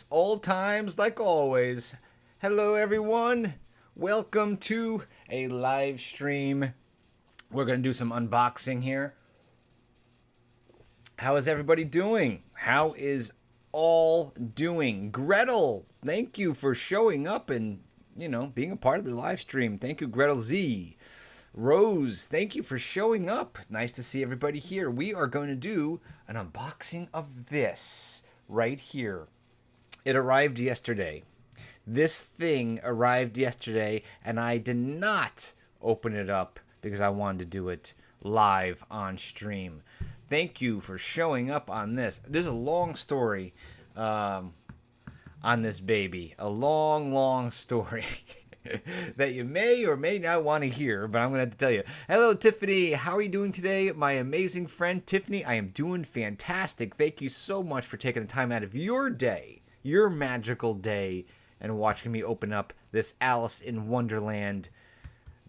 old times like always. Hello, everyone. Welcome to a live stream. We're going to do some unboxing here. How is everybody doing? How is all doing? Gretel, thank you for showing up and, being a part of the live stream. Thank you, Gretel Z. Rose, thank you for showing up. Nice to see everybody here. We are going to do an unboxing of this right here. It arrived yesterday. This thing arrived yesterday, and I did not open it up because I wanted to do it live on stream. Thank you for showing up on this. There's a long story on this baby. A long, long story. That you may or may not want to hear, but I'm going to have to tell you. Hello, Tiffany. How are you doing today? My amazing friend, Tiffany. I am doing fantastic. Thank you so much for taking the time out of your day, your magical day, and watching me open up this Alice in Wonderland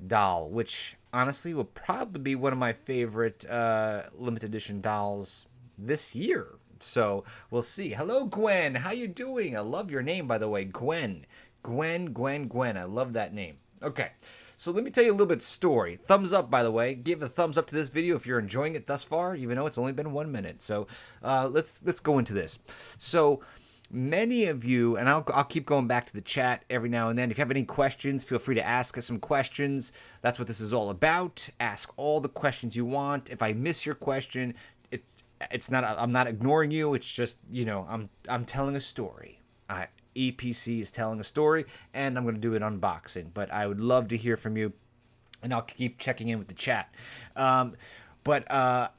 doll, which honestly will probably be one of my favorite limited edition dolls this year. So we'll see. Hello, Gwen. How you doing? I love your name, by the way, Gwen. Gwen. I love that name. Okay, so let me tell you a little bit story. Thumbs up, by the way. Give a thumbs up to this video if you're enjoying it thus far, even though it's only been 1 minute. So let's go into this. So many of you, and I'll keep going back to the chat every now and then. If you have any questions, feel free to ask us some questions. That's what this is all about. Ask all the questions you want. If I miss your question, it's not. I'm not ignoring you. It's just I'm telling a story. EPC is telling a story, and I'm going to do an unboxing. But I would love to hear from you, and I'll keep checking in with the chat. But I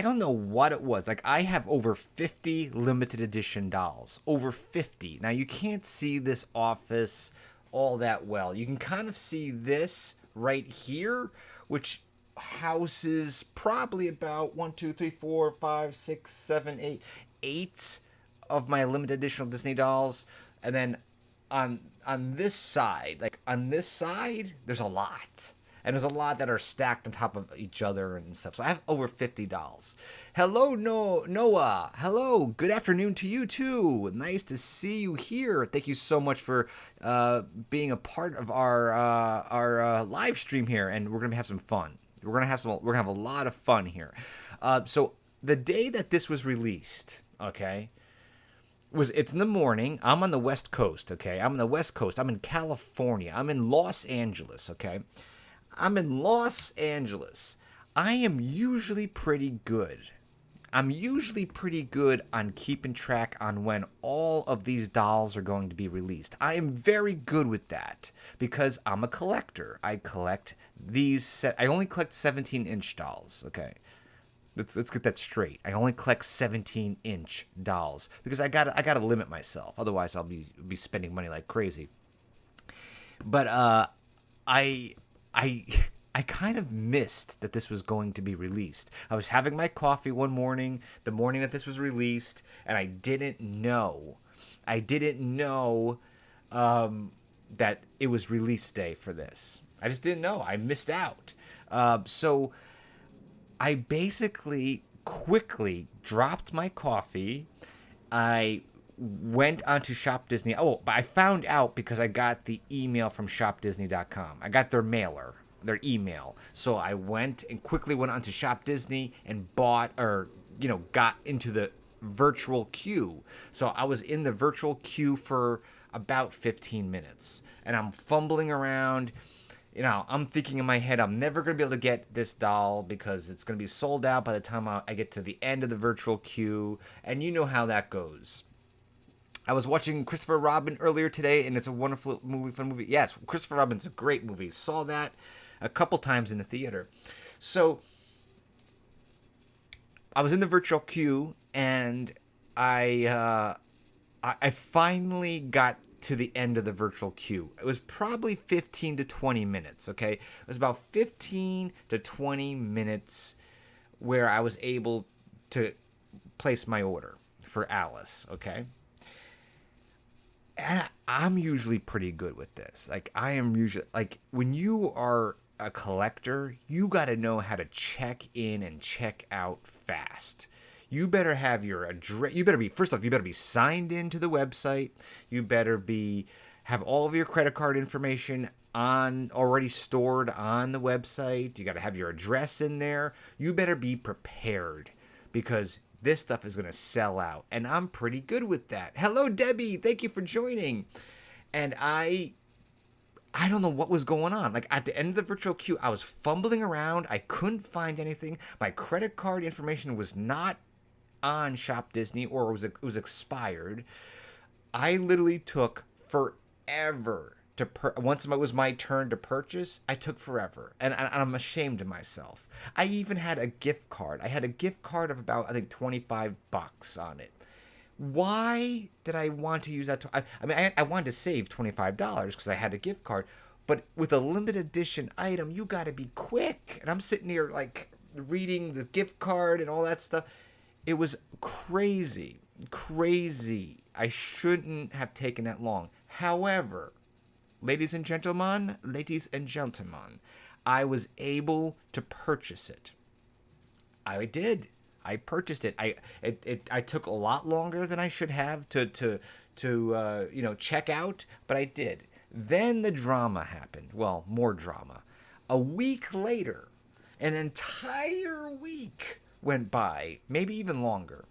don't know what it was. Like, I have over 50 limited edition dolls. Over 50. Now, you can't see this office all that well. You can kind of see this right here, which houses probably about 1, 2, 3, 4, 5, 6, 7, 8 of my limited edition Disney dolls. And then on this side, there's a lot. And there's a lot that are stacked on top of each other and stuff. So I have over 50 dolls. Hello, Noah. Hello. Good afternoon to you, too. Nice to see you here. Thank you so much for being a part of our live stream here. And we're going to have some fun. We're going to have a lot of fun here. So the day that this was released, okay, it's in the morning. I'm on the West Coast, okay? I'm on the West Coast. I'm in California. I'm in Los Angeles, okay? I'm in Los Angeles. I am usually pretty good. I'm usually pretty good on keeping track on when all of these dolls are going to be released. I am very good with that because I'm a collector. I collect these. I only collect 17-inch dolls, okay? Let's get that straight. I only collect 17-inch dolls because I gotta limit myself. Otherwise, I'll be spending money like crazy. But I kind of missed that this was going to be released. I was having my coffee one morning, the morning that this was released, and I didn't know that it was release day for this. I just didn't know. I missed out. So I basically quickly dropped my coffee. I went onto Shop Disney. Oh, but I found out because I got the email from shopdisney.com. I got their mailer, their email. So I went onto Shop Disney and got into the virtual queue. So I was in the virtual queue for about 15 minutes. And I'm fumbling around. I'm thinking in my head, I'm never going to be able to get this doll because it's going to be sold out by the time I get to the end of the virtual queue. And you know how that goes. I was watching Christopher Robin earlier today, and it's a wonderful movie, fun movie. Yes, Christopher Robin's a great movie. Saw that a couple times in the theater. So I was in the virtual queue, and I finally got to the end of the virtual queue. It was probably 15 to 20 minutes, okay? It was about 15 to 20 minutes where I was able to place my order for Alice, okay? And I'm usually pretty good with this. When you are a collector, you got to know how to check in and check out fast. you better have your address. You better be, first off, you better be signed into the website. You better have all of your credit card information already stored on the website. You got to have your address in there. You better be prepared, because this stuff is going to sell out. And I'm pretty good with that. Hello, Debbie. Thank you for joining. And I don't know what was going on. Like, at the end of the virtual queue, I was fumbling around. I couldn't find anything. My credit card information was not on Shop Disney, or it was expired. I literally took forever to once it was my turn to purchase. I took forever, and I'm ashamed of myself. I even had a gift card. I had a gift card of about, I think, $25 on it. Why did I want to use that? I wanted to save $25 because I had a gift card, but with a limited edition item, you got to be quick. And I'm sitting here like reading the gift card and all that stuff. It was crazy. I shouldn't have taken that long. However, ladies and gentlemen, I was able to purchase it. I did. I purchased it. I took a lot longer than I should have to check out, but I did. Then the drama happened. Well, more drama. A week later, an entire week went by, maybe even longer.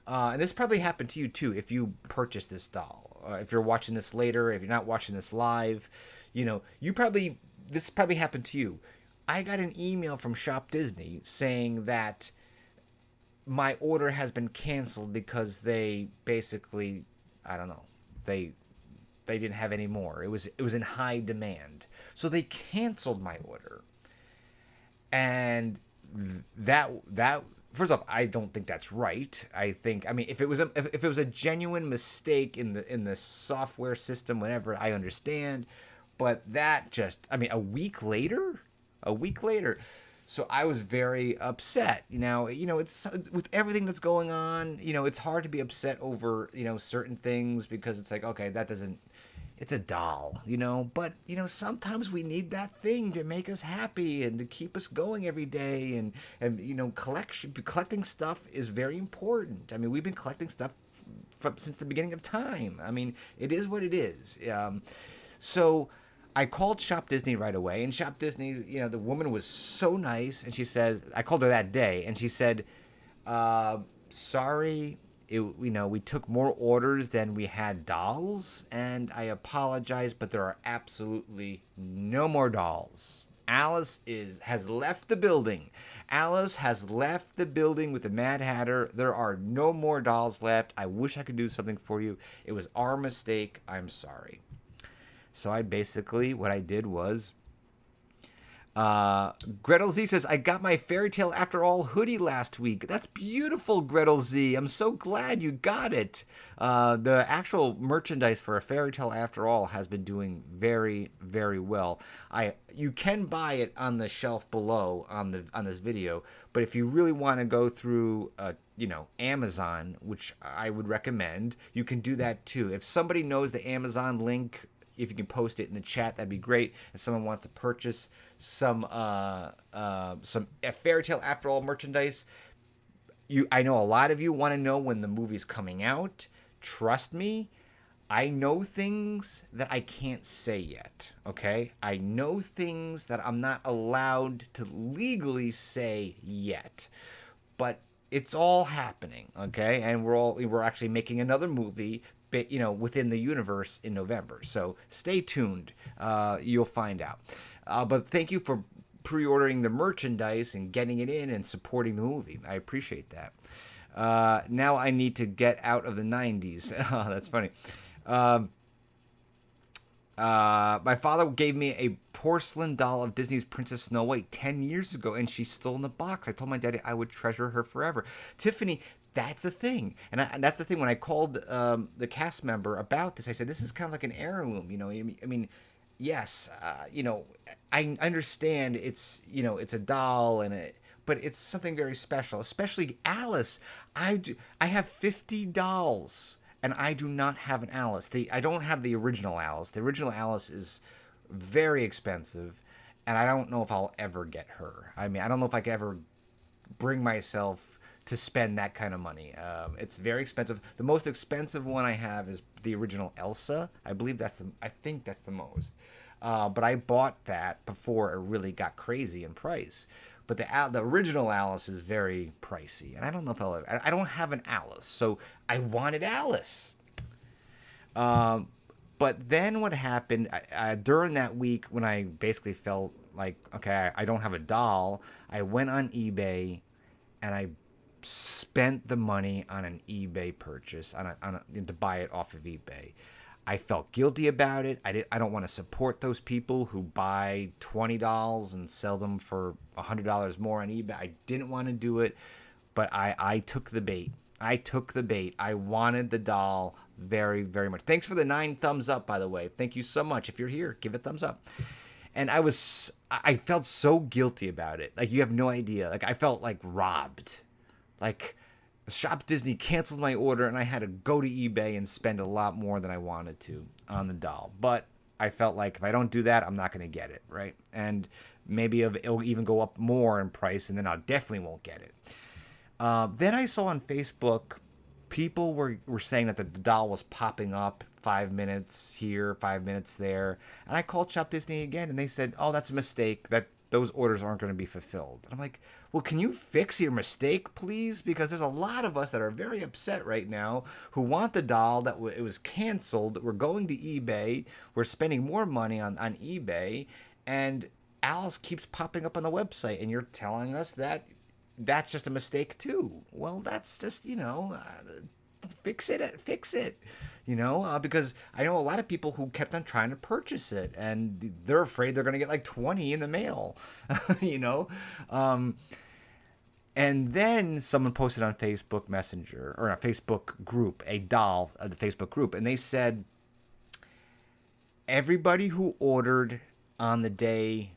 And this probably happened to you too if you purchased this doll. If you're watching this later, if you're not watching this live, this probably happened to you. I got an email from Shop Disney saying that my order has been canceled because they basically, I don't know, they didn't have any more. It was in high demand, so they canceled my order. And that first off, I don't think that's right. If it was a genuine mistake in the software system, whatever, I understand. But that just, a week later. So I was very upset. It's with everything that's going on. It's hard to be upset over certain things, because it's like, okay, it's a doll. But sometimes we need that thing to make us happy and to keep us going every day. And collecting stuff is very important. We've been collecting stuff since the beginning of time. It is what it is. So I called Shop Disney right away, and Shop Disney, the woman was so nice, and she says, I called her that day, and she said, sorry, we took more orders than we had dolls, and I apologize, but there are absolutely no more dolls. Alice has left the building. Alice has left the building with the Mad Hatter. There are no more dolls left. I wish I could do something for you. It was our mistake. I'm sorry. So what I did was, Gretel Z says, I got my Fairy Tale After All hoodie last week. That's beautiful, Gretel Z. I'm so glad you got it. The actual merchandise for A Fairy Tale After All has been doing very, very well. You can buy it on the shelf below on this video, but if you really want to go through, Amazon, which I would recommend, you can do that too. If somebody knows the Amazon link, if you can post it in the chat, that'd be great. If someone wants to purchase some A Fairy Tale After All merchandise, I know a lot of you want to know when the movie's coming out. Trust me, I know things that I can't say yet, okay? I know things that I'm not allowed to legally say yet. But it's all happening, okay? And we're actually making another movie, within the universe in November. So stay tuned. You'll find out. But thank you for pre-ordering the merchandise and getting it in and supporting the movie. I appreciate that. Now I need to get out of the 90s. Oh, that's funny. My father gave me a porcelain doll of Disney's Princess Snow White 10 years ago, and she's still in the box. I told my daddy I would treasure her forever. Tiffany, that's the thing. And that's the thing. When I called the cast member about this, I said, this is kind of like an heirloom. Yes, I understand it's a doll but it's something very special, especially Alice. I have 50 dolls, and I do not have an Alice. I don't have the original Alice. The original Alice is very expensive, and I don't know if I'll ever get her. I don't know if I could ever bring myself to spend that kind of money. It's very expensive. The most expensive one I have is the original Elsa. I think that's the most. But I bought that before it really got crazy in price. But the original Alice is very pricey, and I don't know if I don't have an Alice, so I wanted Alice. But then what happened during that week when I basically felt like, okay, I don't have a doll, I went on eBay and I spent the money on an eBay purchase to buy it off of eBay. I felt guilty about it. I don't want to support those people who buy $20 and sell them for $100 more on eBay. I didn't want to do it, but I took the bait. I wanted the doll very, very much. Thanks for the 9 thumbs up, by the way. Thank you so much. If you're here, give a thumbs up. And I felt so guilty about it. Like, you have no idea. Like, I felt like robbed. Like, Shop Disney canceled my order and I had to go to eBay and spend a lot more than I wanted to on the doll. But I felt like if I don't do that, I'm not going to get it, right? And maybe it'll even go up more in price, and then I definitely won't get it. Then I saw on Facebook, people were saying that the doll was popping up 5 minutes here, 5 minutes there. And I called Shop Disney again, and they said, oh, that's a mistake, that those orders aren't going to be fulfilled. And I'm like, well, can you fix your mistake, please? Because there's a lot of us that are very upset right now who want the doll that it was canceled. We're going to eBay. We're spending more money on eBay. And Alice keeps popping up on the website. And you're telling us that that's just a mistake too. Well, that's just, fix it. Because I know a lot of people who kept on trying to purchase it, and they're afraid they're going to get like 20 in the mail, And then someone posted on Facebook Messenger, or a Facebook group, a doll, the Facebook group, and they said, everybody who ordered on the day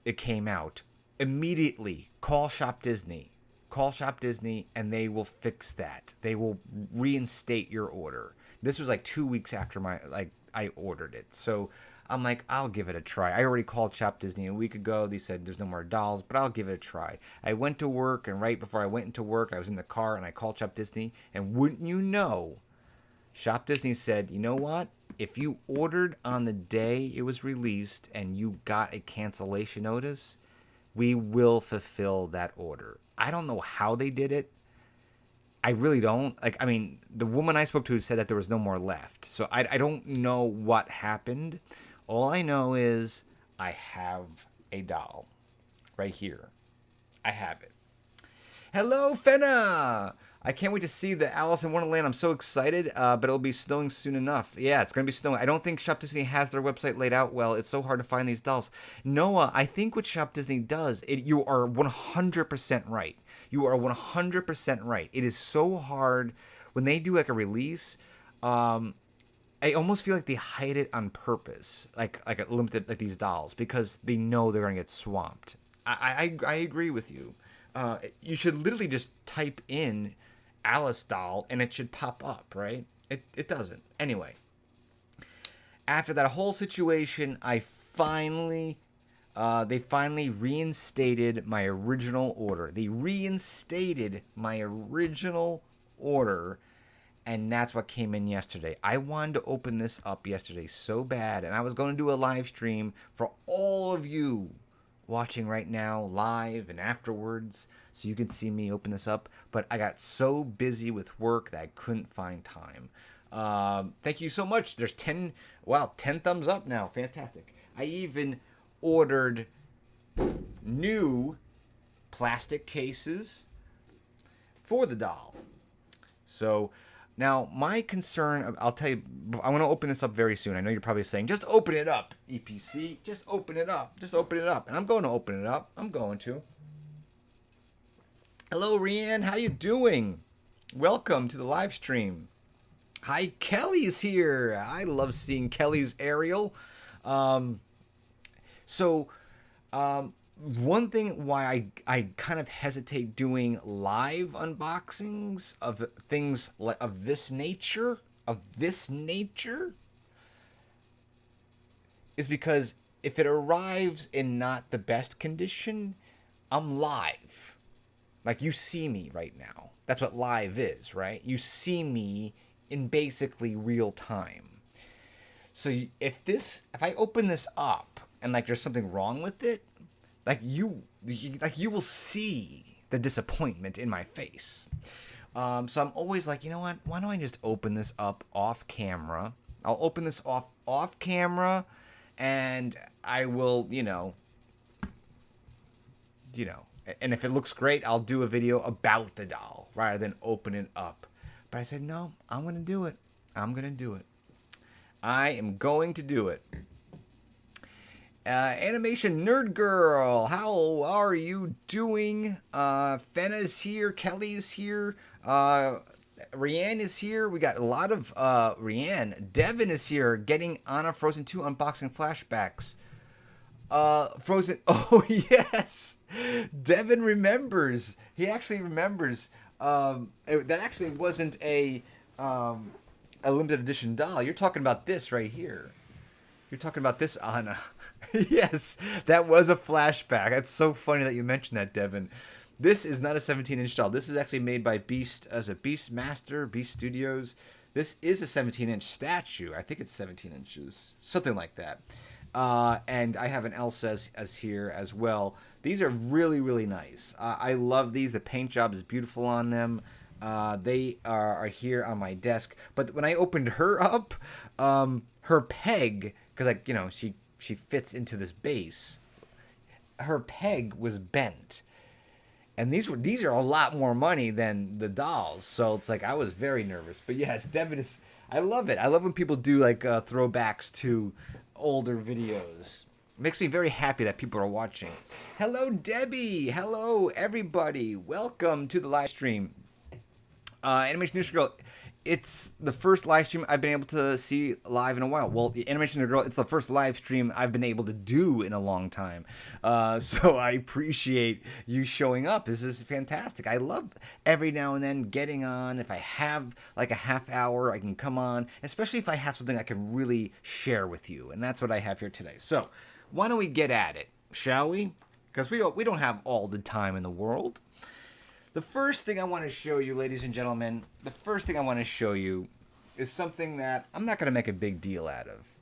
it came out, immediately call Shop Disney. Call Shop Disney, and they will fix that. They will reinstate your order. This was like 2 weeks after I ordered it. So I'm like, I'll give it a try. I already called Shop Disney a week ago. They said there's no more dolls, but I'll give it a try. I went to work, and right before I went into work, I was in the car, and I called Shop Disney. And wouldn't you know, Shop Disney said, you know what? If you ordered on the day it was released and you got a cancellation notice, we will fulfill that order. I don't know how they did it. I really don't. The woman I spoke to said that there was no more left. So I don't know what happened. All I know is I have a doll right here. I have it. Hello, Fenna! I can't wait to see the Alice in Wonderland. I'm so excited, but it'll be snowing soon enough. Yeah, it's going to be snowing. I don't think Shop Disney has their website laid out well. It's so hard to find these dolls. Noah, I think what Shop Disney does, you are 100% right. You are 100% right. It is so hard when they do like a release. I almost feel like they hide it on purpose, like a limited, like these dolls, because they know they're going to get swamped. I agree with you. You should literally just type in Alice doll and it should pop up, right? It doesn't. Anyway, after that whole situation, they finally reinstated my original order. They reinstated my original order, and that's what came in yesterday. I wanted to open this up yesterday so bad, and I was going to do a live stream for all of you watching right now live and afterwards, so you can see me open this up, but I got so busy with work that I couldn't find time. Thank you so much. There's 10 thumbs up now. Fantastic. I even ordered new plastic cases for the doll. So now my concern, I'll tell you, I want to open this up very soon. I know you're probably saying, just open it up, EPC. Just open it up. Just open it up. And I'm going to open it up. I'm going to. Hello, Rianne. How you doing? Welcome to the live stream. Hi, Kelly's here. I love seeing Kelly's Ariel. One thing why I kind of hesitate doing live unboxings of things of this nature, is because if it arrives in not the best condition, I'm live. Like, you see me right now. That's what live is, right? You see me in basically real time. So if I open this up and like there's something wrong with it, like you will see the disappointment in my face. So I'm always like, you know what? Why don't I just open this up off camera? I'll open this off camera, and I will, and if it looks great, I'll do a video about the doll rather than open it up. But I said, no, I'm gonna do it. I'm gonna do it. I am going to do it. Animation Nerd Girl, how are you doing? Fenna's here, Kelly's here, Rianne is here. We got a lot of Rianne. Devin is here, getting on a Frozen 2 unboxing flashbacks. Frozen. Oh yes, Devin remembers. He actually remembers. That actually wasn't a limited edition doll. You're talking about this right here. You're talking about this, Anna. Yes, that was a flashback. That's so funny that you mentioned that, Devin. This is not a 17-inch doll. This is actually made by Beast Master, Beast Studios. This is a 17-inch statue. I think it's 17 inches, something like that. And I have an Elsa as here as well. These are really, really nice. I love these. The paint job is beautiful on them. They are here on my desk. But when I opened her up, her peg, because she fits into this base, her peg was bent. And these are a lot more money than the dolls. So it's like I was very nervous. But yes, Devin is... I love it. I love when people do like throwbacks to older videos. It makes me very happy that people are watching. Hello, Debbie. Hello, everybody. Welcome to the live stream. Animation Nerd Girl, it's the first live stream I've been able to see live in a while. Well, the Animation Nerd Girl, it's the first live stream I've been able to do in a long time. So I appreciate you showing up. This is fantastic. I love every now and then getting on. If I have like a half hour, I can come on, especially if I have something I can really share with you. And that's what I have here today. So why don't we get at it, shall we? Because we don't have all the time in the world. The first thing I want to show you, ladies and gentlemen, is something that I'm not going to make a big deal out of.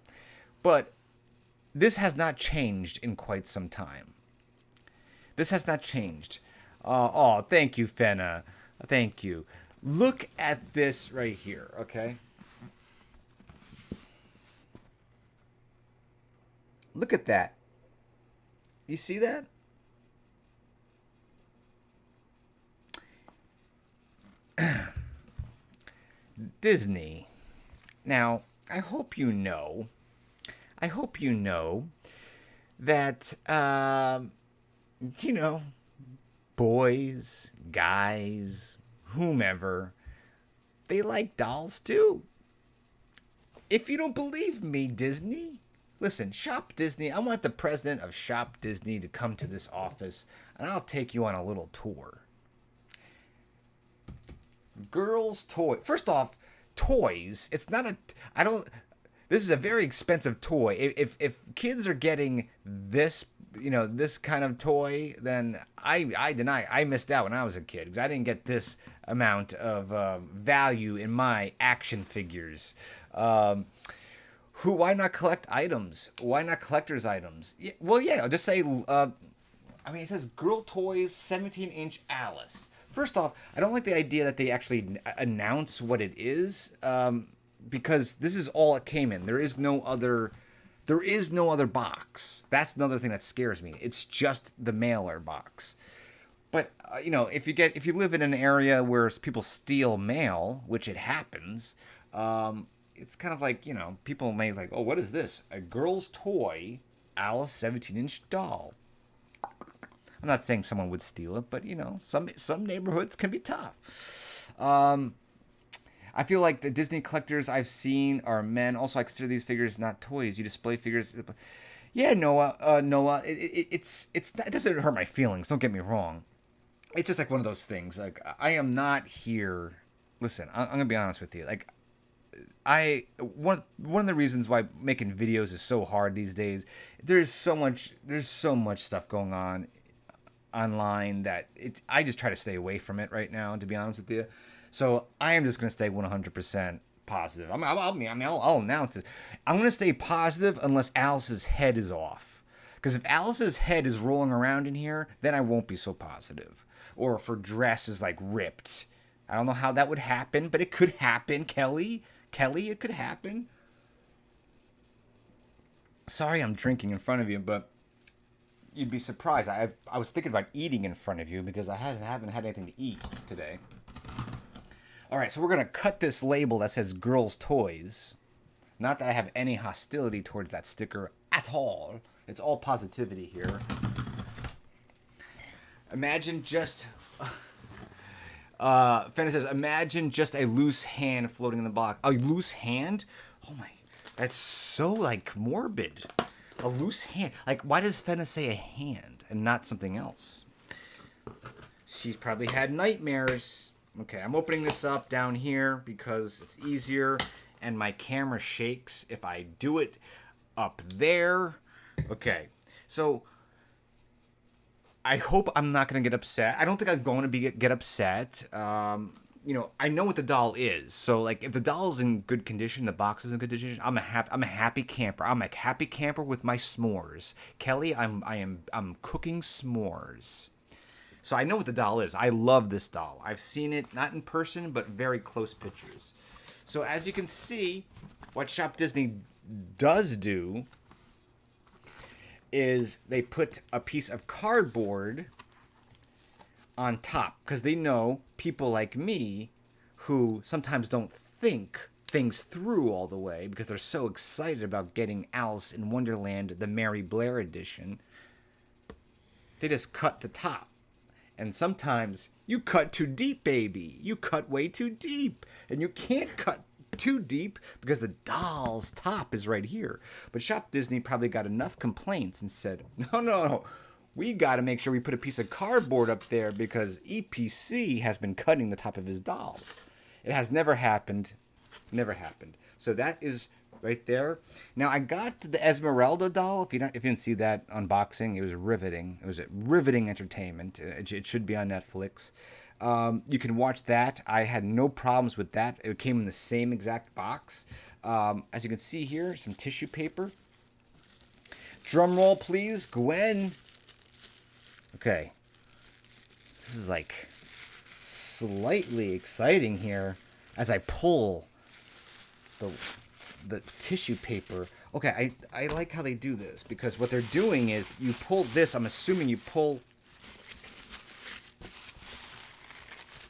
But this has not changed in quite some time. This has not changed. Oh, thank you, Fenna. Thank you. Look at this right here, okay? Look at that. You see that? Disney. Now, I hope you know that, boys, guys, whomever, they like dolls too. If you don't believe me, Disney, listen, Shop Disney, I want the president of Shop Disney to come to this office, and I'll take you on a little tour. Girls' toy. First off, toys. It's not a... This is a very expensive toy. If kids are getting this, this kind of toy, then I deny. I missed out when I was a kid because I didn't get this amount of value in my action figures. Why not collect items? Why not collector's items? Yeah, well, yeah, I'll just say, it says Girl Toys 17-inch Alice. First off, I don't like the idea that they actually announce what it is, because this is all it came in. There is no other box. That's another thing that scares me. It's just the mailer box. But if you live in an area where people steal mail, which it happens, it's kind of like, people may like, oh, what is this? A girl's toy, Alice 17-inch doll. I'm not saying someone would steal it, but some neighborhoods can be tough. I feel like the Disney collectors I've seen are men. Also, I consider these figures not toys. You display figures. Yeah, Noah. It doesn't hurt my feelings. Don't get me wrong. It's just like one of those things. Like, I am not here. Listen, I'm gonna be honest with you. Like, one of the reasons why making videos is so hard these days. There's so much stuff going on. online that I just try to stay away from it right now, to be honest with you. So I am just going to stay 100% positive. I'll announce it. I'm going to stay positive unless Alice's head is off. Because if Alice's head is rolling around in here, then I won't be so positive. Or if her dress is like ripped. I don't know how that would happen, but it could happen, Kelly. Kelly, it could happen. Sorry I'm drinking in front of you, but you'd be surprised. I was thinking about eating in front of you because I haven't had anything to eat today. All right, so we're going to cut this label that says Girls' Toys. Not that I have any hostility towards that sticker at all. It's all positivity here. Imagine just... Fenna says, imagine just a loose hand floating in the box. A loose hand? Oh my... That's so, like, morbid. A loose hand. Like, why does Fenna say a hand and not something else? She's probably had nightmares. Okay, I'm opening this up down here because it's easier and my camera shakes if I do it up there. Okay, so I hope I'm not going to get upset. I don't think I'm going to get upset. You know, I know what the doll is. So, like, if the doll's in good condition, the box is in good condition, I'm a happy camper. I'm a happy camper with my s'mores. Kelly, I'm cooking s'mores. So I know what the doll is. I love this doll. I've seen it, not in person, but very close pictures. So as you can see, what Shop Disney does do is they put a piece of cardboard on top because they know people like me who sometimes don't think things through all the way because they're so excited about getting Alice in Wonderland, the Mary Blair edition. They just cut the top. And sometimes you cut too deep, baby. You cut way too deep. And you can't cut too deep because the doll's top is right here. But Shop Disney probably got enough complaints and said, no. We got to make sure we put a piece of cardboard up there because EPC has been cutting the top of his dolls. It has never happened. Never happened. So that is right there. Now, I got the Esmeralda doll. If you didn't see that unboxing, it was riveting. It was a riveting entertainment. It should be on Netflix. You can watch that. I had no problems with that. It came in the same exact box. As you can see here, some tissue paper. Drum roll, please. Gwen. Okay. This is like slightly exciting here as I pull the tissue paper. Okay, I like how they do this because what they're doing is you pull this. I'm assuming you pull.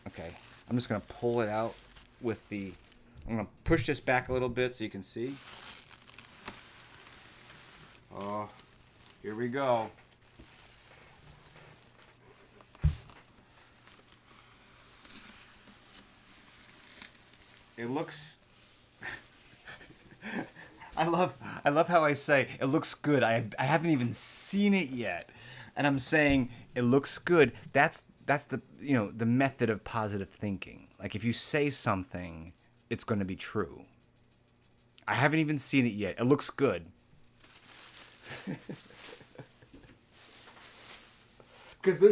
Okay, I'm just going to pull it out with the... I'm going to push this back a little bit so you can see. Oh, here we go. It looks... I love how I say it looks good. I haven't even seen it yet, and I'm saying it looks good. That's the the method of positive thinking. Like if you say something, it's going to be true. I haven't even seen it yet. It looks good. Because there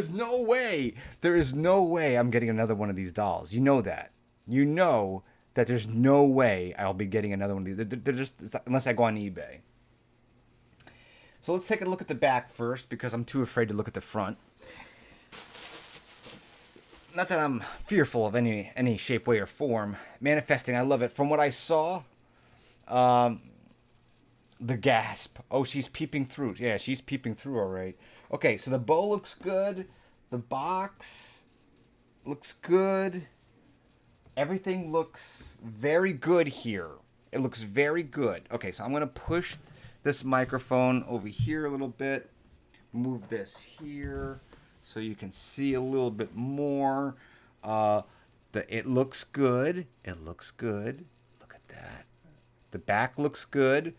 is no way I'm getting another one of these dolls. You know that. You know that there's no way I'll be getting another one of these. They're just, unless I go on eBay. So let's take a look at the back first because I'm too afraid to look at the front. Not that I'm fearful of any shape, way, or form. Manifesting, I love it. From what I saw, the gasp. Oh, she's peeping through. Yeah, she's peeping through all right. Okay, so the bow looks good. The box looks good. Everything looks very good here. It looks very good. Okay, so I'm going to push this microphone over here a little bit. Move this here so you can see a little bit more. It looks good. It looks good. Look at that. The back looks good.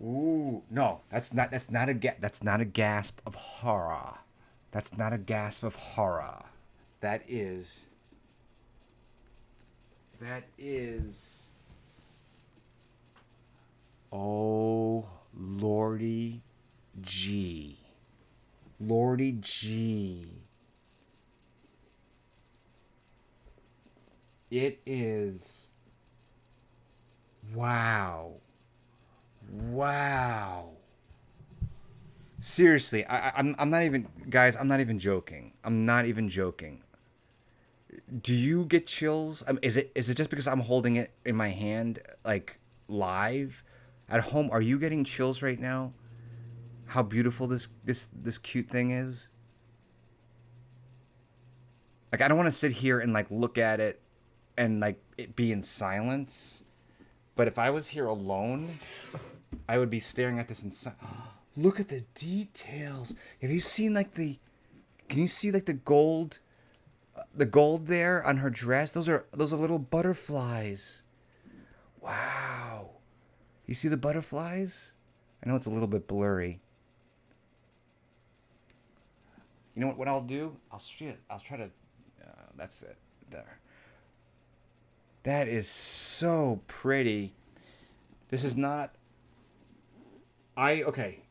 Ooh, no, that's not a gasp of horror. That's not a gasp of horror. That is oh lordy gee. Lordy G. It is. Wow. Wow. Seriously, I'm not even, guys, I'm not even joking. I'm not even joking. Do you get chills? Is it just because I'm holding it in my hand, like live? At home, are you getting chills right now? How beautiful this cute thing is? Like, I don't want to sit here and like look at it and like it be in silence. But if I was here alone, I would be staring at this in silence. Look at the details. Have you seen like the? Can you see like the gold there on her dress? Those are little butterflies. Wow. You see the butterflies? I know it's a little bit blurry. You know what I'll do? I'll try to. That's it. There. That is so pretty. This is not. Okay.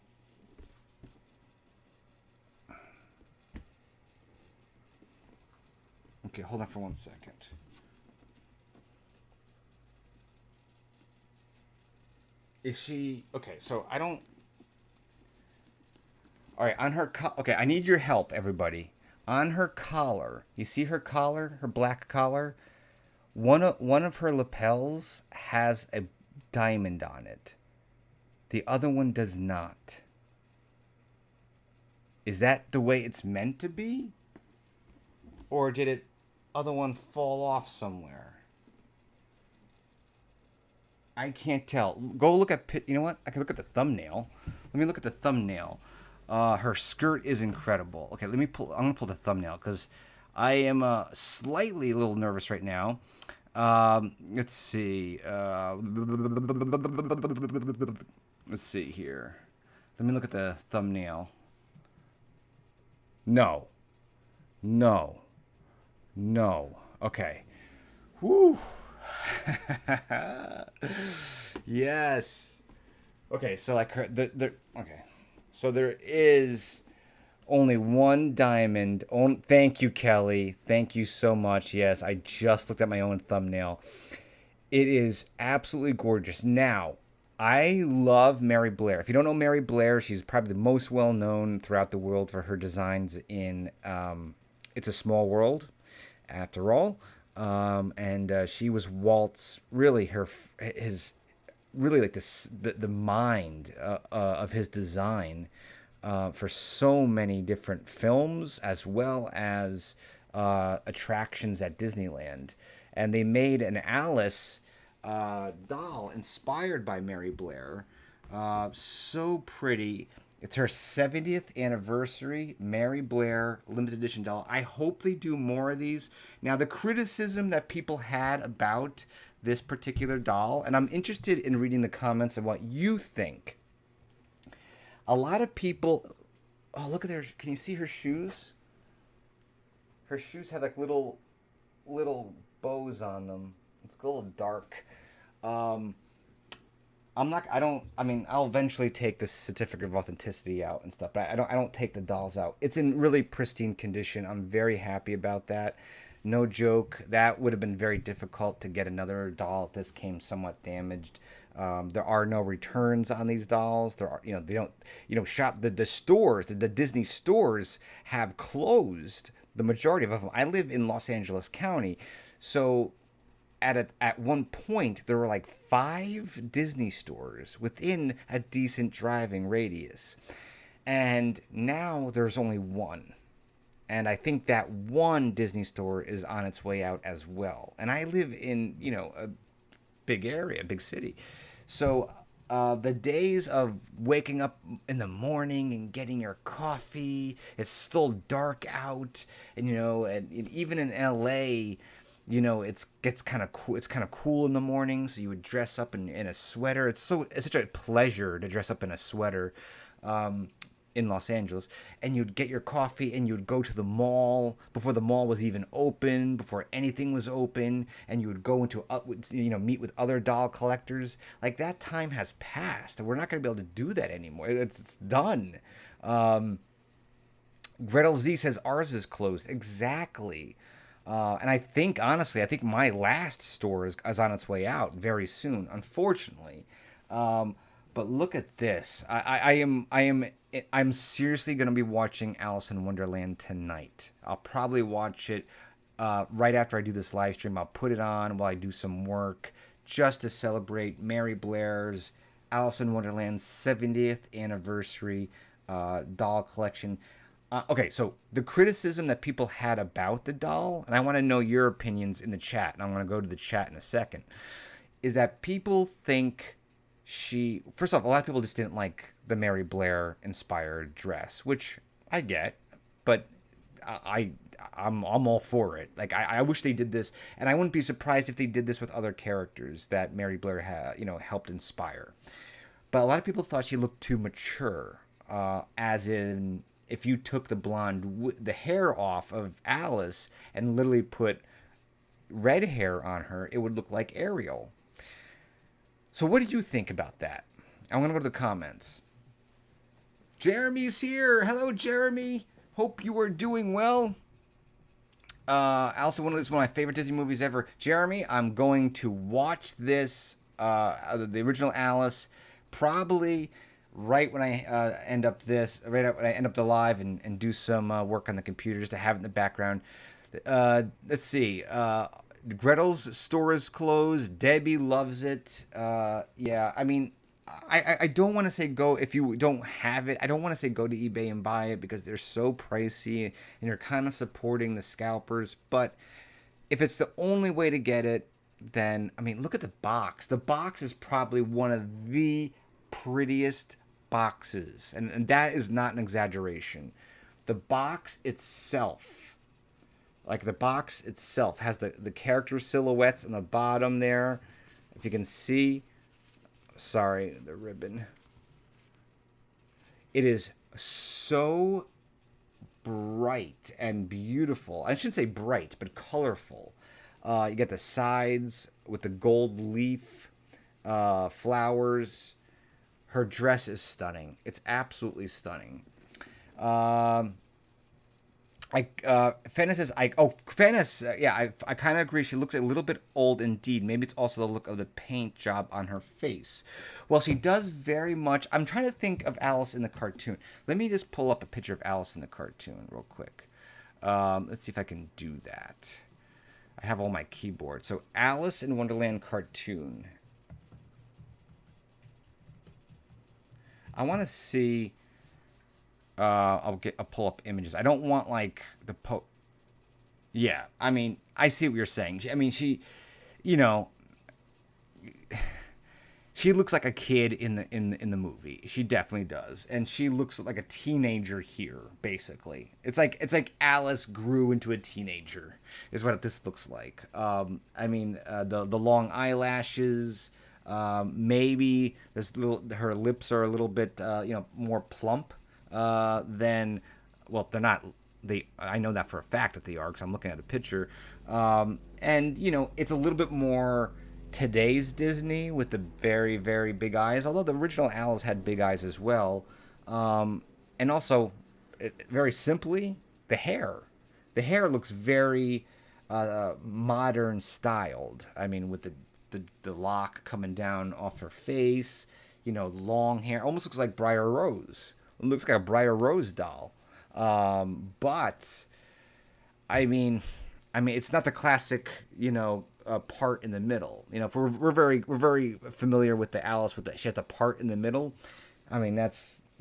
Okay, hold on for 1 second. Is she okay? So I don't. All right, on her okay, I need your help, everybody. On her collar, you see her collar, her black collar. One of her lapels has a diamond on it. The other one does not. Is that the way it's meant to be? Or did it other one fall off somewhere? I can't tell. Go look at you know what? I can look at the thumbnail. Let me look at the thumbnail. Her skirt is incredible. Okay, let me pull. I'm gonna pull the thumbnail because I am slightly a little nervous right now. Let's see. Let's see here. Let me look at the thumbnail. No. No. No. Okay. Whew. Yes. Okay, so like okay. So there is only one diamond. Thank you, Kelly. Thank you so much. Yes, I just looked at my own thumbnail. It is absolutely gorgeous. Now, I love Mary Blair. If you don't know Mary Blair, she's probably the most well known throughout the world for her designs in It's a Small World, after all. And she was Walt's really his really like the mind of his design for so many different films as well as attractions at Disneyland. And they made an Alice doll inspired by Mary Blair. So pretty. It's her 70th anniversary Mary Blair limited edition doll. I hope they do more of these. Now, the criticism that people had about this particular doll, and I'm interested in reading the comments of what you think. A lot of people, oh, look at her. Can you see her shoes? Her shoes have like little bows on them. It's a little dark. I'll eventually take the certificate of authenticity out and stuff, but I don't take the dolls out. It's in really pristine condition. I'm very happy about that. No joke. That would have been very difficult to get another doll if this came somewhat damaged. There are no returns on these dolls. There are, they don't, shop the stores, the Disney stores have closed. The majority of them. I live in Los Angeles County, so at one point there were like 5 Disney stores within a decent driving radius, and now there's only one. And I think that one Disney store is on its way out as well. And I live in, a big area, big city. So the days of waking up in the morning and getting your coffee, it's still dark out, and even in LA, it gets kind of cool. It's kind of cool in the morning, so you would dress up in a sweater. It's such a pleasure to dress up in a sweater in Los Angeles, and you'd get your coffee and you'd go to the mall before the mall was even open, before anything was open, and you would go into meet with other doll collectors. Like, that time has passed. We're not going to be able to do that anymore. It's done. Gretel Z says ours is closed. Exactly. And I think, honestly, I think my last store is on its way out very soon, unfortunately. But look at this. I'm seriously going to be watching Alice in Wonderland tonight. I'll probably watch it right after I do this live stream. I'll put it on while I do some work just to celebrate Mary Blair's Alice in Wonderland's 70th anniversary doll collection. Okay, so the criticism that people had about the doll, and I want to know your opinions in the chat, and I'm going to go to the chat in a second, is that people think first off, a lot of people just didn't like the Mary Blair inspired dress, which I get, but I I'm all for it. Like I wish they did this, and I wouldn't be surprised if they did this with other characters that Mary Blair had, helped inspire. But a lot of people thought she looked too mature, as in if you took the hair off of Alice and literally put red hair on her, it would look like Ariel. So what do you think about that? I'm going to go to the comments. Jeremy's here. Hello, Jeremy. Hope you are doing well. Also, one of my favorite Disney movies ever. Jeremy, I'm going to watch this, the original Alice, probably right when I end up the live and do some work on the computer just to have it in the background. Let's see. Gretel's store is closed. Debbie loves it. Yeah, I mean, I don't want to say go if you don't have it. I don't want to say go to eBay and buy it because they're so pricey and you're kind of supporting the scalpers. But if it's the only way to get it, then, I mean, look at the box. The box is probably one of the prettiest boxes. And that is not an exaggeration. The box itself, like the box itself has the character silhouettes on the bottom there. If you can see, sorry, the ribbon. It is so bright and beautiful. I shouldn't say bright, but colorful. You get the sides with the gold leaf, flowers. Her dress is stunning. It's absolutely stunning. Fennis says, yeah, I kind of agree. She looks a little bit old indeed. Maybe it's also the look of the paint job on her face. Well, she does very much. I'm trying to think of Alice in the cartoon. Let me just pull up a picture of Alice in the cartoon real quick. Let's see if I can do that. I have all my keyboard. So Alice in Wonderland cartoon. I want to see. I'll pull up images. I don't want like the Yeah, I mean, I see what you're saying. I mean, she looks like a kid in the movie. She definitely does, and she looks like a teenager here. Basically, it's like Alice grew into a teenager. Is what this looks like. I mean, the long eyelashes. Maybe her lips are a little bit more plump. Then, well, they're not. I know that for a fact that they are because I'm looking at a picture. And it's a little bit more today's Disney with the very, very big eyes. Although the original Alice had big eyes as well. And also, very simply, the hair. The hair looks very modern styled. I mean, with the lock coming down off her face. Long hair. Almost looks like Briar Rose. It looks like a Briar Rose doll. But I mean, it's not the classic, part in the middle. If we're very familiar with the Alice she has the part in the middle. I mean,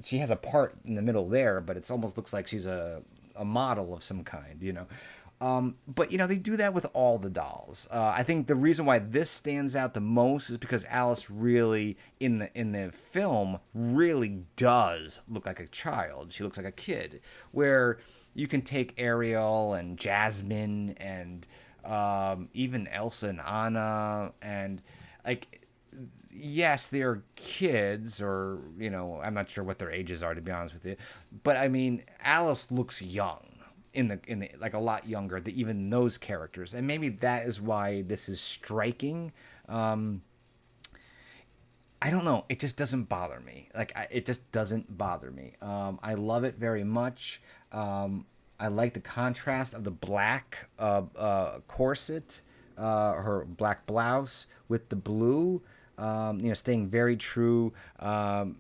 she has a part in the middle there, but it almost looks like she's a model of some kind. But they do that with all the dolls. I think the reason why this stands out the most is because Alice really in the film really does look like a child. She looks like a kid. Where you can take Ariel and Jasmine and even Elsa and Anna and yes, they're kids or I'm not sure what their ages are to be honest with you. But I mean, Alice looks young. In the like a lot younger than even those characters, and maybe that is why this is striking. I I don't know. It just doesn't bother me. It just doesn't bother me. I love it very much. I like the contrast of the black corset, her black blouse with the blue. Staying very true. Well,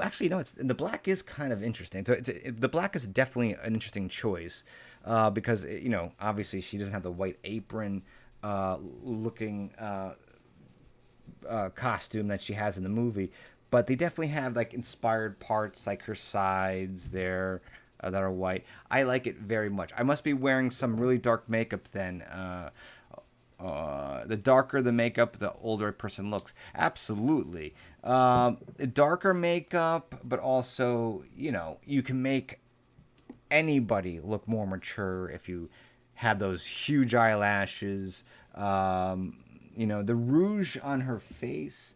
actually, no. It's the black is kind of interesting. So the black is definitely an interesting choice because obviously she doesn't have the white apron looking costume that she has in the movie, but they definitely have like inspired parts, like her sides there that are white. I like it very much. I must be wearing some really dark makeup then. The darker the makeup, the older a person looks. Absolutely. Darker makeup, but also, you can make anybody look more mature if you have those huge eyelashes. The rouge on her face,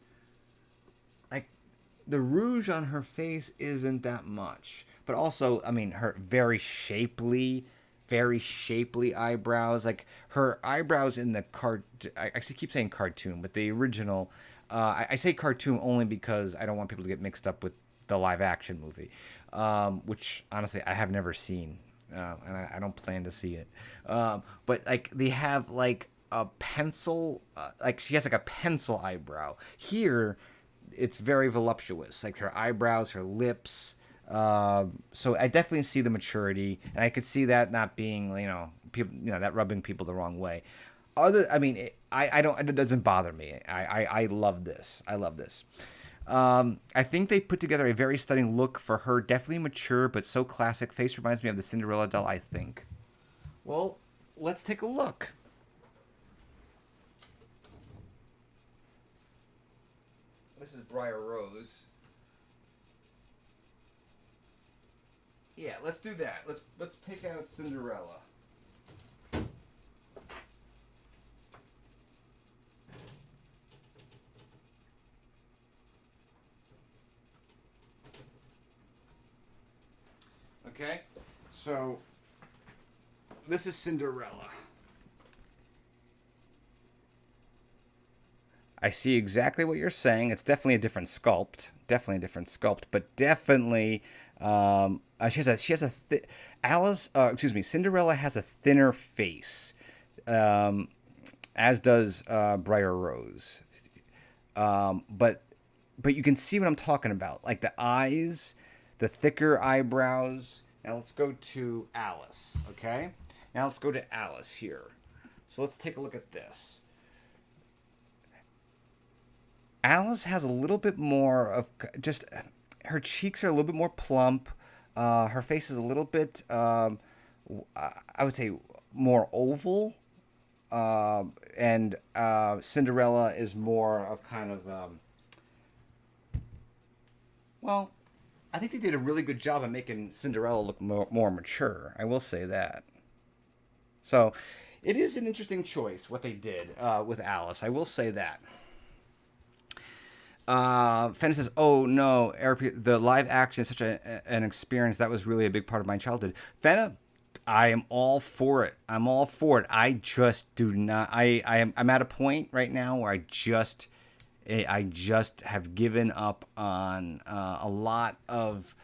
like, the rouge on her face isn't that much. But also, I mean, her very shapely eyebrows. Like, her eyebrows in the I actually keep saying cartoon, but the original, I say cartoon only because I don't want people to get mixed up with the live action movie, which honestly I have never seen, and I don't plan to see it. But like, they have like a pencil, like she has like a pencil eyebrow. Here, it's very voluptuous, like her eyebrows, her lips. So I definitely see the maturity, and I could see that not being, people, that rubbing people the wrong way. I don't. It doesn't bother me. I love this. I love this. I think they put together a very stunning look for her. Definitely mature, but so classic. Face reminds me of the Cinderella doll, I think. Well, let's take a look. This is Briar Rose. Yeah, let's do that. Let's take out Cinderella. Okay, so this is Cinderella. I see exactly what you're saying. It's definitely a different sculpt. But definitely, Cinderella has a thinner face, as does Briar Rose. But you can see what I'm talking about, like the eyes, the thicker eyebrows. Now let's go to Alice. Okay, now let's go to Alice here. So let's take a look at this. Alice has a little bit more of just, her cheeks are a little bit more plump. Her face is a little bit, I would say, more oval. And Cinderella is more of kind of, well, I think they did a really good job of making Cinderella look more mature. I will say that. So it is an interesting choice what they did with Alice. I will say that. Fenna says, "Oh no, Eric, the live action is such an experience. That was really a big part of my childhood." Fenna, I am all for it. I just do not. I'm at a point right now where I just have given up on a lot of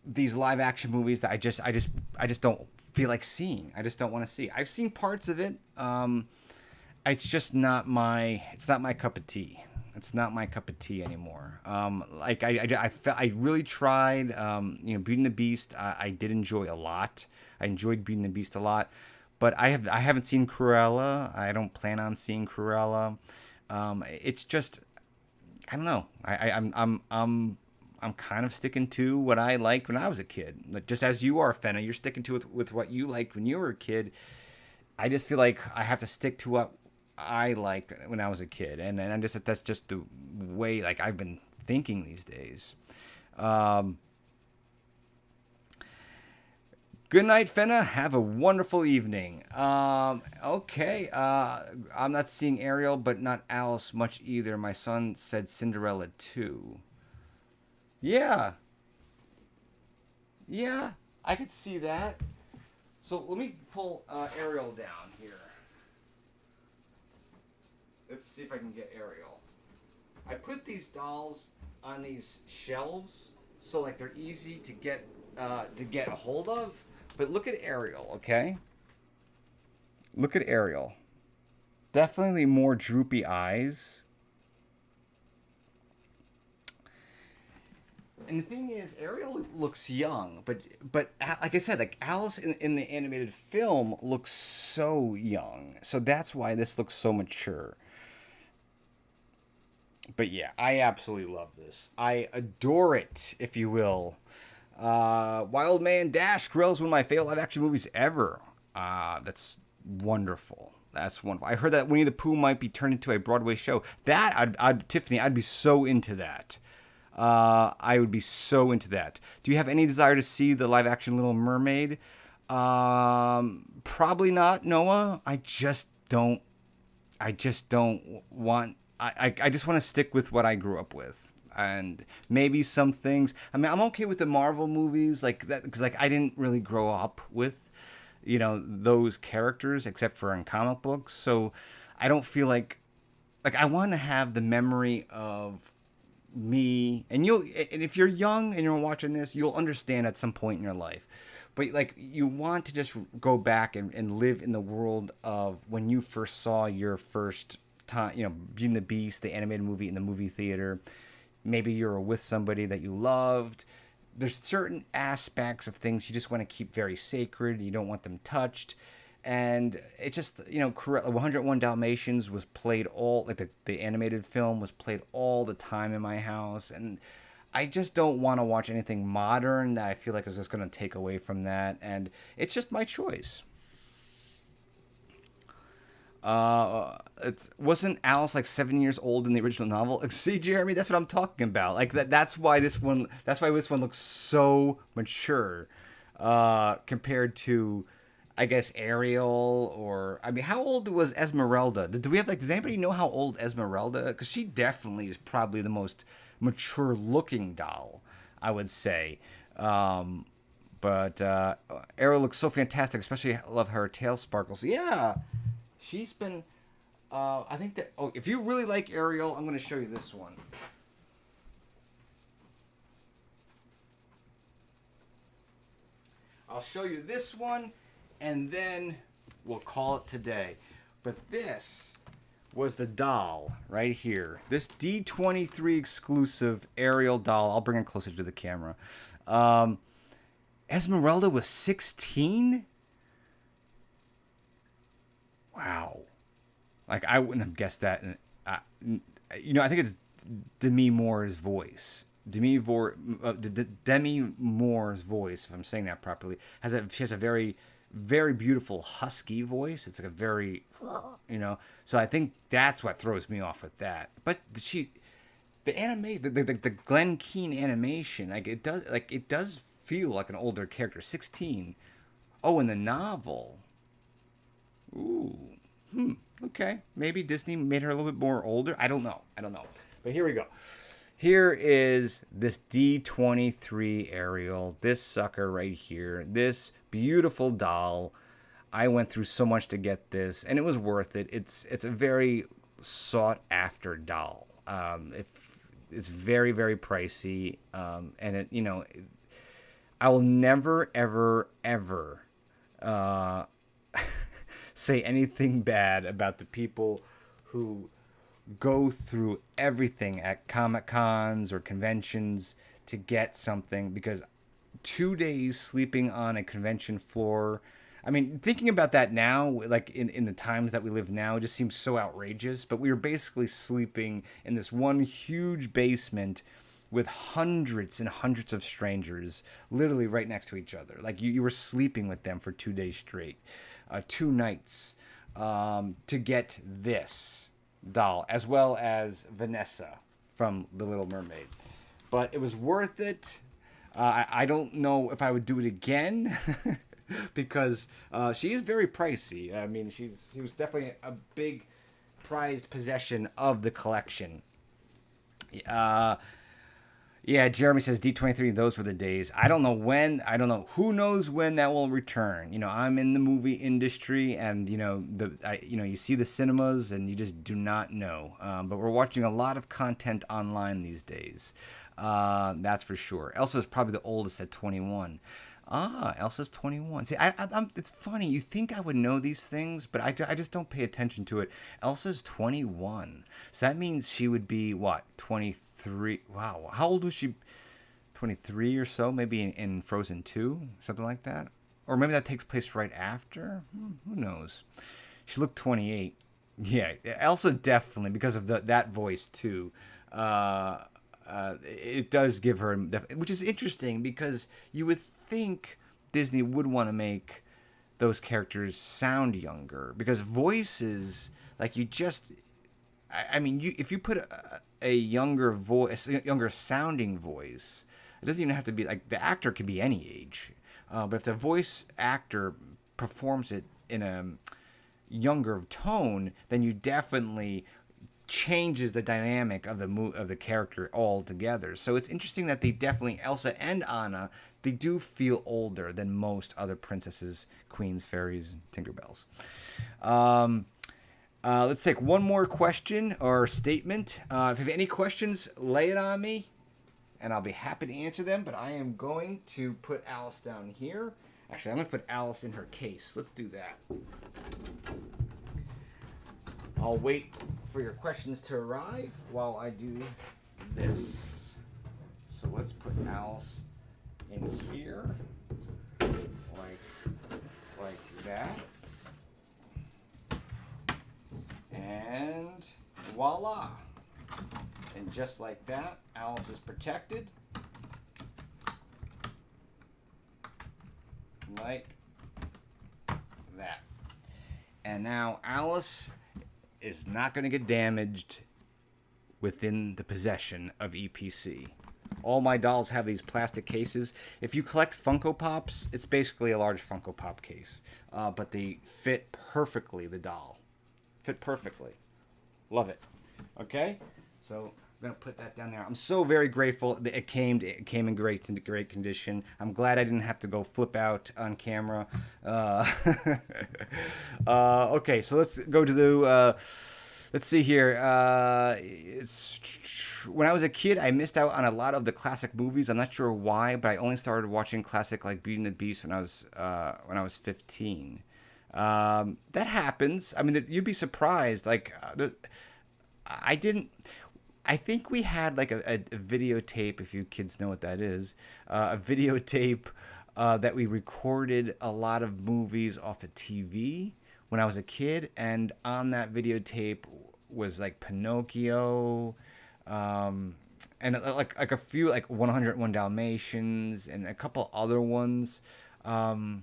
these live action movies that I just don't feel like seeing. I just don't want to see. I've seen parts of it. It's just not my. It's not my cup of tea. It's not my cup of tea anymore. I really tried. Beauty and the Beast. I did enjoy a lot. I enjoyed Beauty and the Beast a lot, but I haven't seen Cruella. I don't plan on seeing Cruella. It's just, I don't know. I'm kind of sticking to what I liked when I was a kid. Like, just as you are, Fenna, you're sticking to it with what you liked when you were a kid. I just feel like I have to stick to what I liked when I was a kid, and that's just the way like I've been thinking these days. Good night, Fenna. Have a wonderful evening. Okay. I'm not seeing Ariel, but not Alice much either. My son said Cinderella too. Yeah. Yeah, I could see that. So let me pull Ariel down here. Let's see if I can get Ariel. I put these dolls on these shelves so like they're easy to get a hold of. But look at Ariel, okay? Look at Ariel. Definitely more droopy eyes. And the thing is, Ariel looks young, but like I said, like Alice in the animated film looks so young. So that's why this looks so mature. But yeah, I absolutely love this. I adore it, if you will. Wild Man Dash Grill is one of my favorite live action movies ever. That's wonderful. That's wonderful. I heard that Winnie the Pooh might be turned into a Broadway show. That Tiffany, I'd be so into that. I would be so into that. Do you have any desire to see the live action Little Mermaid? Probably not, Noah. I just don't want. I just want to stick with what I grew up with, and maybe some things. I mean, I'm okay with the Marvel movies like that because like I didn't really grow up with, those characters except for in comic books. So I don't feel like I want to have the memory of me, and if you're young and you're watching this, you'll understand at some point in your life. But like you want to just go back and live in the world of when you first saw your first time, Beauty and the Beast, the animated movie in the movie theater. Maybe you were with somebody that you loved. There's certain aspects of things you just want to keep very sacred. You don't want them touched. And it just, 101 Dalmatians was played all, like the animated film was played all the time in my house. And I just don't want to watch anything modern that I feel like is just going to take away from that. And it's just my choice. It wasn't Alice like 7 years old in the original novel? See, Jeremy, that's what I'm talking about. Like that's why this one looks so mature, compared to, I guess, Ariel, or I mean, how old was Esmeralda? Do we have does anybody know how old Esmeralda? Because she definitely is probably the most mature looking doll, I would say. But Ariel looks so fantastic, especially I love her tail sparkles. Yeah. She's been, I think that, if you really like Ariel, I'm going to show you this one. I'll show you this one, and then we'll call it today. But this was the doll right here. This D23 exclusive Ariel doll. I'll bring it closer to the camera. Esmeralda was 16? Wow. Like, I wouldn't have guessed that. And I think it's Demi Moore's voice. Demi Moore's voice, if I'm saying that properly, she has a very, very beautiful husky voice. It's like a very, So I think that's what throws me off with that. But the Glen Keane animation, it does feel like an older character, 16. Oh, in the novel. Ooh. Okay. Maybe Disney made her a little bit more older. I don't know. But here we go. Here is this D23 Ariel. This sucker right here. This beautiful doll. I went through so much to get this, and it was worth it. It's a very sought after doll. It's very, very pricey. And it, I will never, ever, ever, say anything bad about the people who go through everything at Comic-Cons or conventions to get something, because 2 days sleeping on a convention floor, I mean, thinking about that now, like in the times that we live now, it just seems so outrageous. But we were basically sleeping in this one huge basement with hundreds and hundreds of strangers literally right next to each other. Like you were sleeping with them for 2 days straight. 2 nights, to get this doll, as well as Vanessa from The Little Mermaid. But it was worth it. I don't know if I would do it again because she is very pricey. I mean, she was definitely a big prized possession of the collection. Yeah, Jeremy says D23. Those were the days. I don't know when. I don't know. Who knows when that will return? You know, I'm in the movie industry, and you see the cinemas, and you just do not know. But we're watching a lot of content online these days. That's for sure. Elsa's probably the oldest at 21. Ah, Elsa's 21. See, it's funny. You think I would know these things, but I just don't pay attention to it. Elsa's 21. So that means she would be, what, 23? Wow. How old was she? 23 or so? Maybe in Frozen 2? Something like that? Or maybe that takes place right after? Who knows? She looked 28. Yeah, Elsa definitely, because of that voice, too. It does give her, which is interesting because you would think Disney would want to make those characters sound younger because voices, like if you put a younger voice, a younger sounding voice, it doesn't even have to be like the actor can be any age, but if the voice actor performs it in a younger tone, then you definitely changes the dynamic of the character altogether. So it's interesting that they definitely, Elsa and Anna, they do feel older than most other princesses, queens, fairies, and Tinkerbells. Let's take one more question or statement. If you have any questions, lay it on me, and I'll be happy to answer them. But I am going to put Alice down here. Actually, I'm going to put Alice in her case. Let's do that. I'll wait for your questions to arrive while I do this. So let's put Alice in here, like that. And voila. And just like that, Alice is protected. Like that. And now Alice is not going to get damaged within the possession of EPC. All my dolls have these plastic cases. If you collect Funko Pops, it's basically a large Funko Pop case. But they fit perfectly, the doll. Fit perfectly. Love it. Okay? So I'm going to put that down there. I'm so very grateful that it came in great condition. I'm glad I didn't have to go flip out on camera. Okay, so let's go to the... let's see here. When I was a kid, I missed out on a lot of the classic movies. I'm not sure why, but I only started watching classic like Beauty and the Beast when I was 15. That happens. I mean, you'd be surprised. Like, I didn't. I think we had like a videotape, if you kids know what that is, a videotape that we recorded a lot of movies off of TV when I was a kid, and on that videotape was like Pinocchio, and like a few like 101 Dalmatians and a couple other ones. And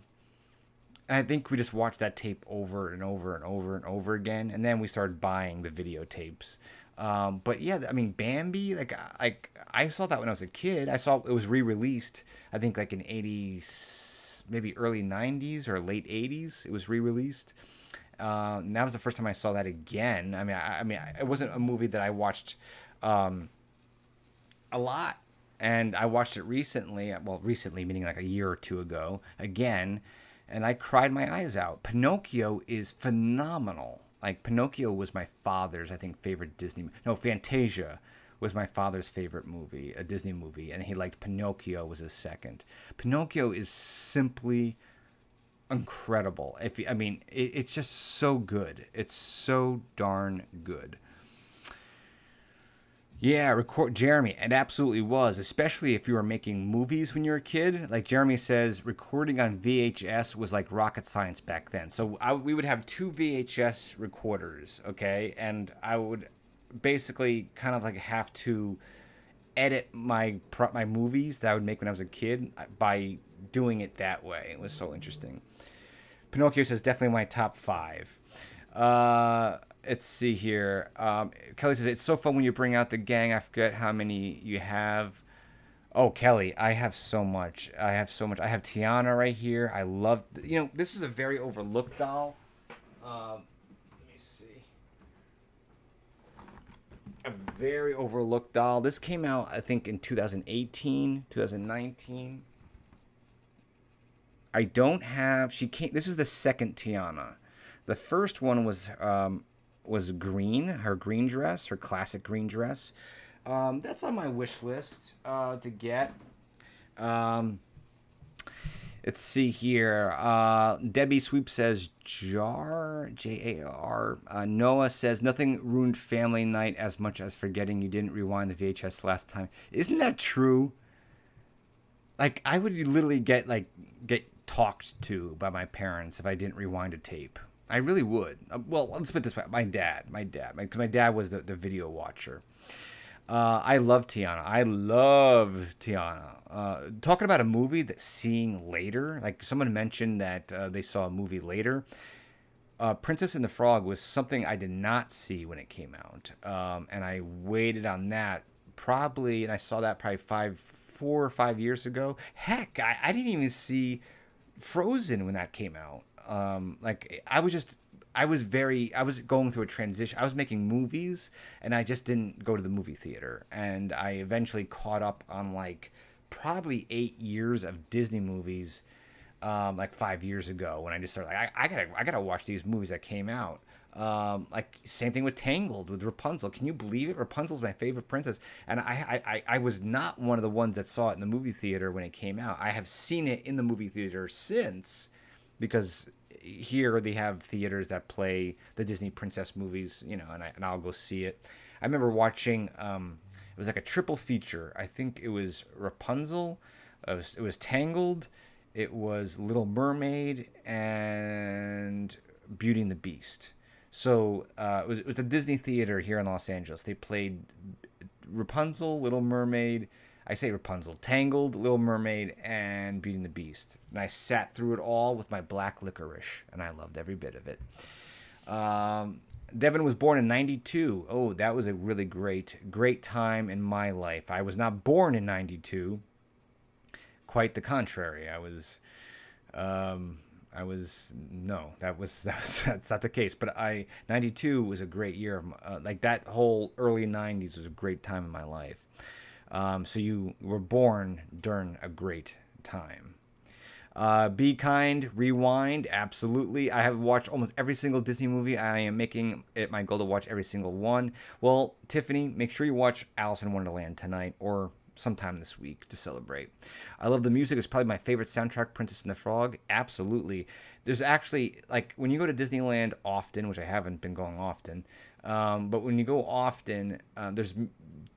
I think we just watched that tape over and over and over and over again, and then we started buying the videotapes. But yeah, I mean, Bambi, like I saw that when I was a kid. I saw it was re-released, I think like in 80s, maybe early 90s or late 80s. It was re-released. And that was the first time I saw that again. I mean, it wasn't a movie that I watched a lot. And I watched it recently, well, recently meaning like a year or two ago, again, and I cried my eyes out. Pinocchio is phenomenal. Like, Pinocchio was my father's, I think, favorite Disney... No, Fantasia was my father's favorite movie, a Disney movie, and he liked Pinocchio was his second. Pinocchio is simply incredible. It's just so good. It's so darn good. Yeah, Jeremy, it absolutely was, especially if you were making movies when you were a kid. Like Jeremy says, recording on VHS was like rocket science back then. So we would have 2 VHS recorders, okay? And I would basically kind of like have to edit my movies that I would make when I was a kid by doing it that way. It was so interesting. Pinocchio says definitely my top 5. Let's see here. Kelly says, it's so fun when you bring out the gang. I forget how many you have. Oh, Kelly, I have so much. I have Tiana right here. I love, this is a very overlooked doll. Let me see. a very overlooked doll. This came out, I think, in 2018, 2019. I don't have. She came. This is the second Tiana. The first one was green. Her green dress, her classic green dress. That's on my wish list to get. Um, let's see here. Debbie Sweep says jar, Jar. Noah says nothing ruined family night as much as forgetting you didn't rewind the VHS last time. Isn't that true? Like I would literally get talked to by my parents if I didn't rewind a tape. I really would. Well, let's put it this way: my dad, because my dad was the video watcher. I love Tiana. I love Tiana. Talking about a movie that seeing later, like someone mentioned that they saw a movie later. Princess and the Frog was something I did not see when it came out, and I waited on that probably, and I saw that probably 4 or 5 years ago. Heck, I didn't even see Frozen when that came out. Like I was going through a transition. I was making movies and I just didn't go to the movie theater. And I eventually caught up on like probably 8 years of Disney movies, like 5 years ago when I just started like, I gotta watch these movies that came out. Like same thing with Tangled, with Rapunzel. Can you believe it? Rapunzel's my favorite princess. And I was not one of the ones that saw it in the movie theater when it came out. I have seen it in the movie theater since, because here they have theaters that play the Disney princess movies, and I'll go see it. I remember watching, it was like a triple feature. I think it was Rapunzel, it was Tangled, it was Little Mermaid, and Beauty and the Beast. So it was a Disney theater here in Los Angeles. They played Rapunzel, Little Mermaid, I say Rapunzel, Tangled, Little Mermaid, and Beauty and the Beast. And I sat through it all with my black licorice, and I loved every bit of it. Devin was born in 92. Oh, that was a really great time in my life. I was not born in 92. Quite the contrary. That's not the case. But 92 was a great year. Like that whole early 90s was a great time in my life. So you were born during a great time. Be Kind, Rewind, absolutely. I have watched almost every single Disney movie. I am making it my goal to watch every single one. Well, Tiffany, make sure you watch Alice in Wonderland tonight or sometime this week to celebrate. I love the music. It's probably my favorite soundtrack, Princess and the Frog. Absolutely. There's actually, like, when you go to Disneyland often, which I haven't been going often, but when you go often, there's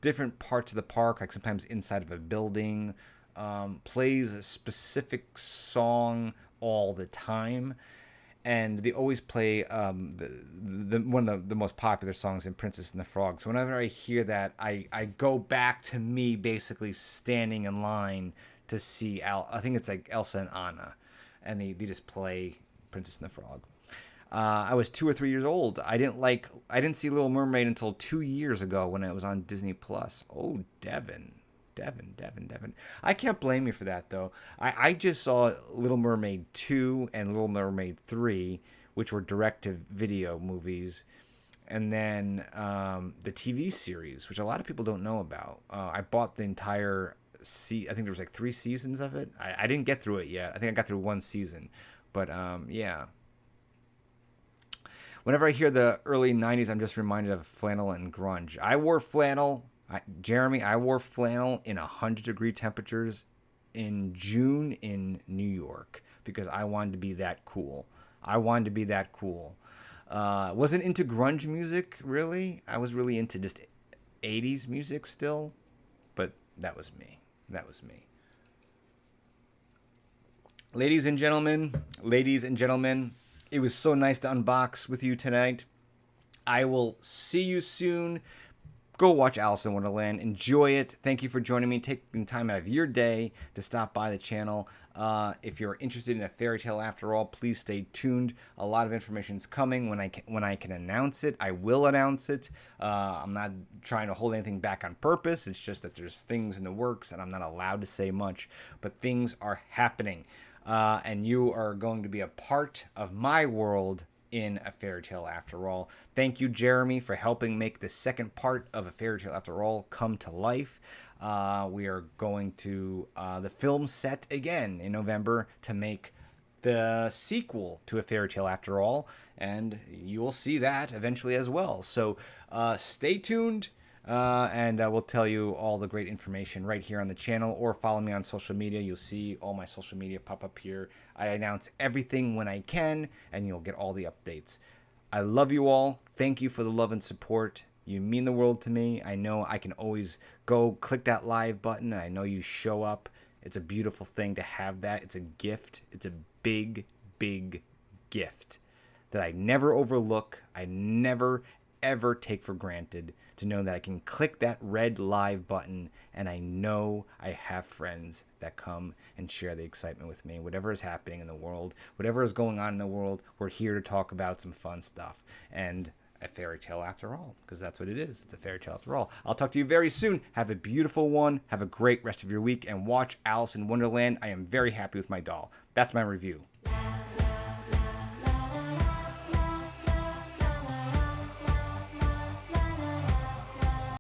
different parts of the park, like sometimes inside of a building, plays a specific song all the time. And they always play one of the most popular songs in Princess and the Frog. So whenever I hear that, I go back to me basically standing in line to see I think it's like Elsa and Anna, and they just play Princess and the Frog. I was 2 or 3 years old. I didn't see Little Mermaid until 2 years ago when it was on Disney Plus. Oh, Devin. I can't blame you for that, though. I just saw Little Mermaid 2 and Little Mermaid 3, which were direct-to-video movies. And then the TV series, which a lot of people don't know about. I bought the entire I think there was like 3 seasons of it. I didn't get through it yet. I think I got through 1 season. But, yeah. Whenever I hear the early 90s, I'm just reminded of flannel and grunge. I wore flannel. Jeremy, I wore flannel in 100-degree temperatures in June in New York because I wanted to be that cool. Wasn't into grunge music, really. I was really into just 80s music still, but that was me. Ladies and gentlemen, it was so nice to unbox with you tonight. I will see you soon. Go watch Alice in Wonderland. Enjoy it. Thank you for joining me, taking time out of your day to stop by the channel. If you're interested in a fairy tale after all, please stay tuned. A lot of information is coming. When I can announce it, I will announce it. I'm not trying to hold anything back on purpose. It's just that there's things in the works and I'm not allowed to say much. But things are happening. And you are going to be a part of my world in A Fairy Tale After All. Thank you, Jeremy, for helping make the second part of A Fairy Tale After All come to life. We are going to the film set again in November to make the sequel to A Fairy Tale After All, and you will see that eventually as well. So stay tuned, and we'll tell you all the great information right here on the channel, or follow me on social media. You'll see all my social media pop up here. I announce everything when I can, and you'll get all the updates. I love you all. Thank you for the love and support. You mean the world to me. I know I can always go click that live button, and I know you show up. It's a beautiful thing to have that. It's a gift. It's a big, big gift that I never overlook. I never, ever take for granted, to know that I can click that red live button and I know I have friends that come and share the excitement with me. Whatever is happening in the world, whatever is going on in the world, we're here to talk about some fun stuff. And a fairy tale after all, because that's what it is. It's a fairy tale after all. I'll talk to you very soon. Have a beautiful one. Have a great rest of your week, and watch Alice in Wonderland. I am very happy with my doll. That's my review.